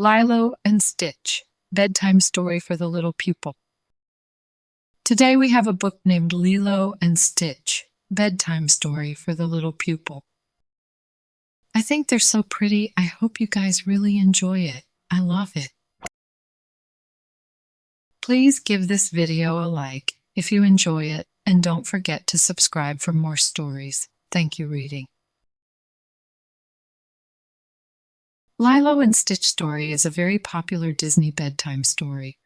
Lilo and Stitch, bedtime story for the little pupil. Today we have a book named Lilo and Stitch, bedtime story for the little pupil. I think they're so pretty. I hope you guys really enjoy it. I love it. Please give this video a like if you enjoy it, and don't forget to subscribe for more stories. Thank you, reading. Lilo and Stitch story is a very popular Disney bedtime story.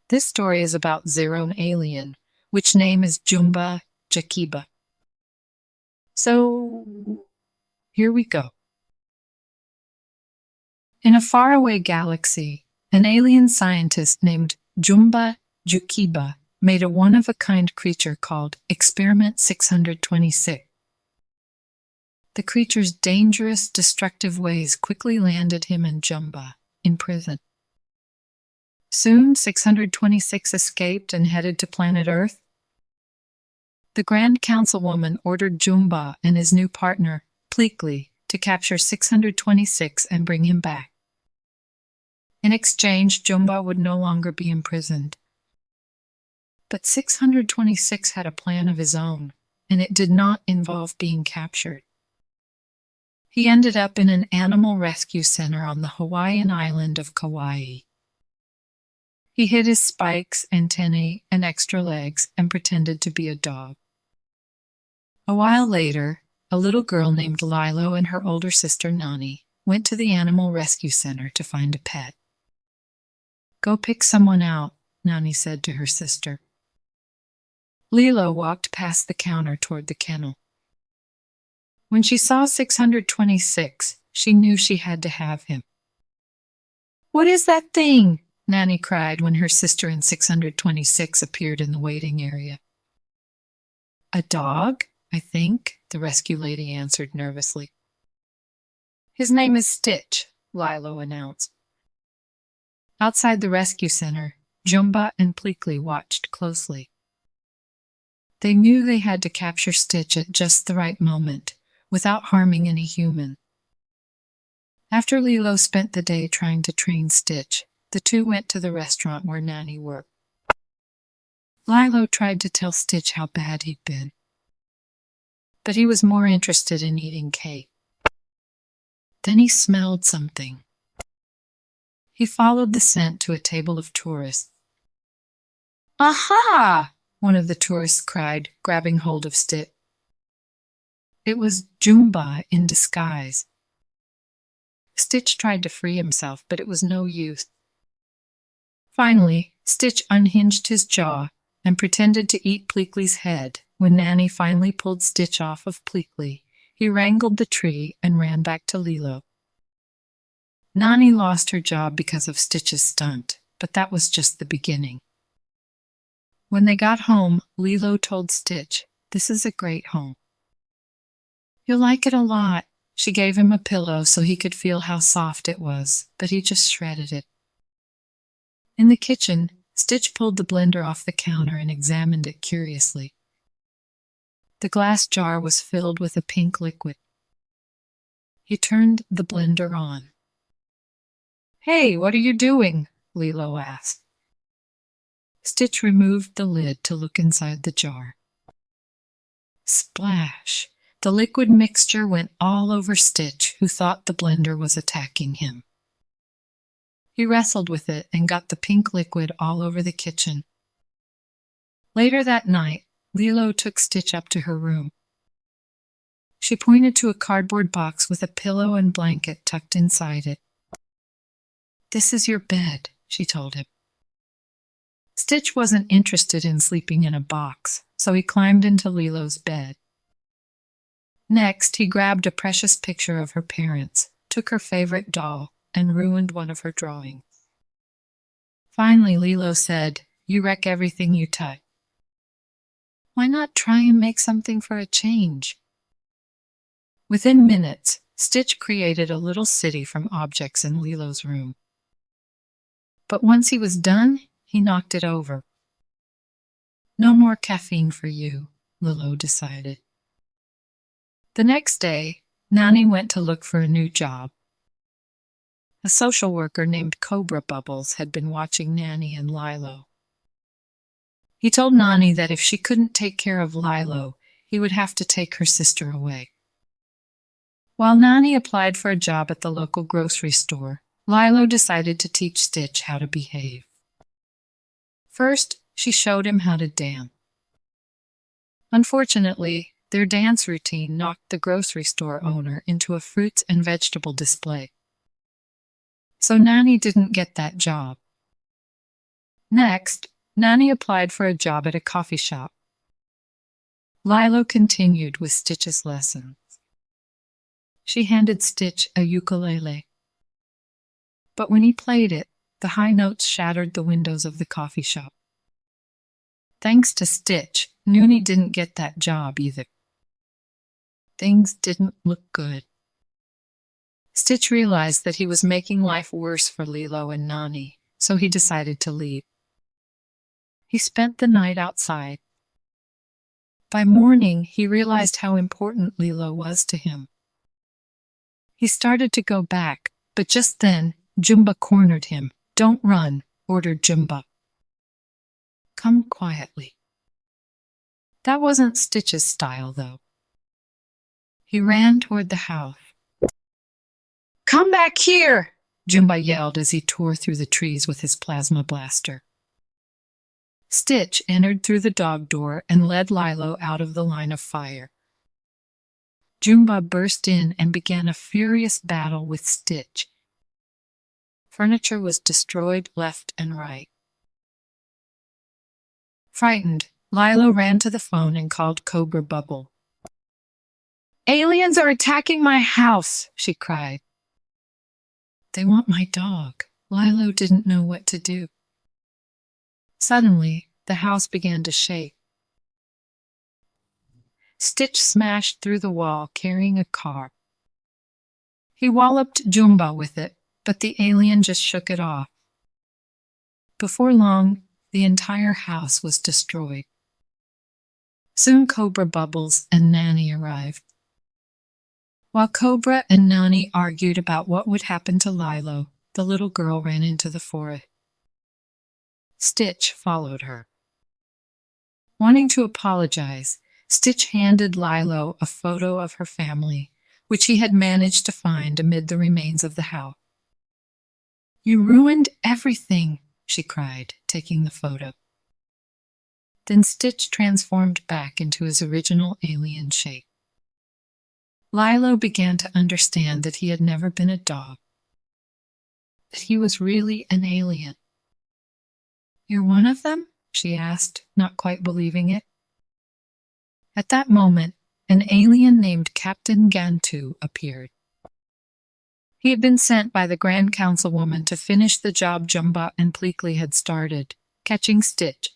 This story is about Zero an alien, which name is Jumba Jakiba. So, here we go. In a faraway galaxy, an alien scientist named Jumba Jakiba made a one-of-a-kind creature called Experiment 626. The creature's dangerous, destructive ways quickly landed him and Jumba in prison. Soon, 626 escaped and headed to planet Earth. The Grand Councilwoman ordered Jumba and his new partner, Pleakley, to capture 626 and bring him back. In exchange, Jumba would no longer be imprisoned. But 626 had a plan of his own, and it did not involve being captured. He ended up in an animal rescue center on the Hawaiian island of Kauai. He hid his spikes, antennae, and extra legs and pretended to be a dog. A while later, a little girl named Lilo and her older sister Nani went to the animal rescue center to find a pet. "Go pick someone out," Nani said to her sister. Lilo walked past the counter toward the kennel. When she saw 626, she knew she had to have him. "What is that thing?" Nani cried when her sister and 626 appeared in the waiting area. "A dog, I think," the rescue lady answered nervously. "His name is Stitch," Lilo announced. Outside the rescue center, Jumba and Pleakley watched closely. They knew they had to capture Stitch at just the right moment, without harming any human. After Lilo spent the day trying to train Stitch, the two went to the restaurant where Nani worked. Lilo tried to tell Stitch how bad he'd been, but he was more interested in eating cake. Then he smelled something. He followed the scent to a table of tourists. "Aha!" one of the tourists cried, grabbing hold of Stitch. It was Jumba in disguise. Stitch tried to free himself, but it was no use. Finally, Stitch unhinged his jaw and pretended to eat Pleakley's head. When Nani finally pulled Stitch off of Pleakley, he wrangled the tree and ran back to Lilo. Nani lost her job because of Stitch's stunt, but that was just the beginning. When they got home, Lilo told Stitch, "This is a great home. You'll like it a lot." She gave him a pillow so he could feel how soft it was, but he just shredded it. In the kitchen, Stitch pulled the blender off the counter and examined it curiously. The glass jar was filled with a pink liquid. He turned the blender on. "Hey, what are you doing?" Lilo asked. Stitch removed the lid to look inside the jar. Splash! The liquid mixture went all over Stitch, who thought the blender was attacking him. He wrestled with it and got the pink liquid all over the kitchen. Later that night, Lilo took Stitch up to her room. She pointed to a cardboard box with a pillow and blanket tucked inside it. "This is your bed," she told him. Stitch wasn't interested in sleeping in a box, so he climbed into Lilo's bed. Next, he grabbed a precious picture of her parents, took her favorite doll, and ruined one of her drawings. Finally, Lilo said, "You wreck everything you touch. Why not try and make something for a change?" Within minutes, Stitch created a little city from objects in Lilo's room. But once he was done, he knocked it over. "No more caffeine for you," Lilo decided. The next day, Nani went to look for a new job. A social worker named Cobra Bubbles had been watching Nanny and Lilo. He told Nani that if she couldn't take care of Lilo, he would have to take her sister away. While Nani applied for a job at the local grocery store, Lilo decided to teach Stitch how to behave. First, she showed him how to dance. Unfortunately, their dance routine knocked the grocery store owner into a fruits and vegetable display. So Nani didn't get that job. Next, Nani applied for a job at a coffee shop. Lilo continued with Stitch's lessons. She handed Stitch a ukulele. But when he played it, the high notes shattered the windows of the coffee shop. Thanks to Stitch, Noonie didn't get that job either. Things didn't look good. Stitch realized that he was making life worse for Lilo and Nani, so he decided to leave. He spent the night outside. By morning, he realized how important Lilo was to him. He started to go back, but just then, Jumba cornered him. "Don't run," ordered Jumba. "Come quietly." That wasn't Stitch's style, though. He ran toward the house. "Come back here!" Jumba yelled as he tore through the trees with his plasma blaster. Stitch entered through the dog door and led Lilo out of the line of fire. Jumba burst in and began a furious battle with Stitch. Furniture was destroyed left and right. Frightened, Lilo ran to the phone and called Cobra Bubble. "Aliens are attacking my house," she cried. "They want my dog." Lilo didn't know what to do. Suddenly, the house began to shake. Stitch smashed through the wall carrying a car. He walloped Jumba with it, but the alien just shook it off. Before long, the entire house was destroyed. Soon Cobra Bubbles and Nanny arrived. While Cobra and Nanny argued about what would happen to Lilo, the little girl ran into the forest. Stitch followed her. Wanting to apologize, Stitch handed Lilo a photo of her family, which he had managed to find amid the remains of the house. "You ruined everything," she cried, taking the photo. Then Stitch transformed back into his original alien shape. Lilo began to understand that he had never been a dog, that he was really an alien. "You're one of them?" she asked, not quite believing it. At that moment, an alien named Captain Gantu appeared. He had been sent by the Grand Councilwoman to finish the job Jumba and Pleakley had started, catching Stitch.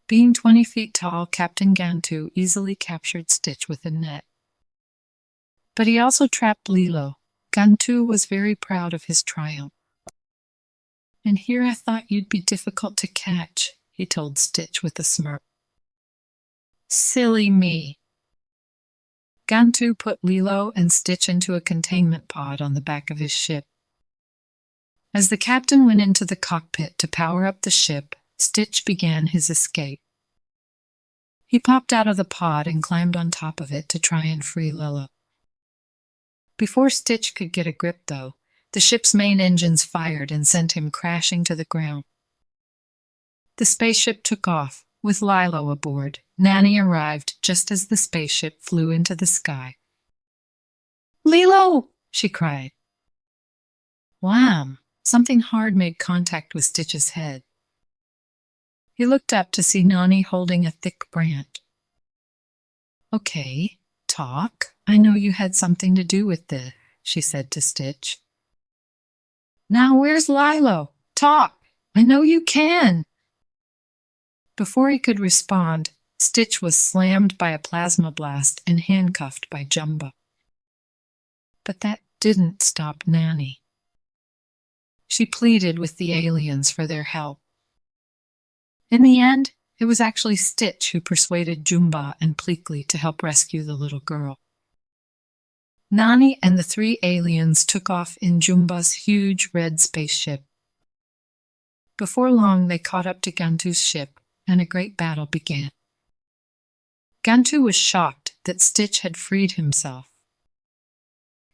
Being 20 feet tall, Captain Gantu easily captured Stitch with a net. But he also trapped Lilo. Gantu was very proud of his triumph. "And here I thought you'd be difficult to catch," he told Stitch with a smirk. "Silly me." Gantu put Lilo and Stitch into a containment pod on the back of his ship. As the captain went into the cockpit to power up the ship, Stitch began his escape. He popped out of the pod and climbed on top of it to try and free Lilo. Before Stitch could get a grip, though, the ship's main engines fired and sent him crashing to the ground. The spaceship took off, with Lilo aboard. Nanny arrived just as the spaceship flew into the sky. "Lilo!" she cried. Wham! Something hard made contact with Stitch's head. He looked up to see Nani holding a thick branch. "Okay, talk. I know you had something to do with this," she said to Stitch. "Now where's Lilo? Talk! I know you can!" Before he could respond, Stitch was slammed by a plasma blast and handcuffed by Jumba. But that didn't stop Nanny. She pleaded with the aliens for their help. In the end, it was actually Stitch who persuaded Jumba and Pleakley to help rescue the little girl. Nani and the three aliens took off in Jumba's huge red spaceship. Before long, they caught up to Gantu's ship, and a great battle began. Gantu was shocked that Stitch had freed himself.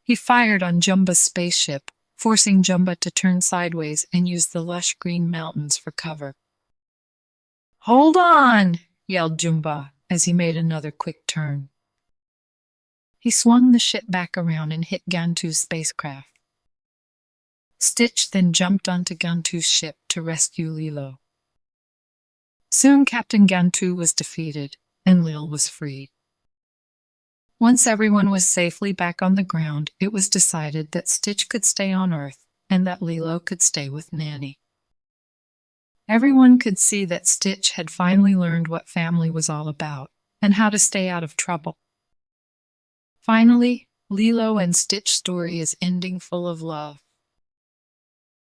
He fired on Jumba's spaceship, forcing Jumba to turn sideways and use the lush green mountains for cover. "Hold on!" yelled Jumba as he made another quick turn. He swung the ship back around and hit Gantu's spacecraft. Stitch then jumped onto Gantu's ship to rescue Lilo. Soon Captain Gantu was defeated, and Lil was freed. Once everyone was safely back on the ground, it was decided that Stitch could stay on Earth and that Lilo could stay with Nanny. Everyone could see that Stitch had finally learned what family was all about and how to stay out of trouble. Finally, Lilo and Stitch's story is ending full of love.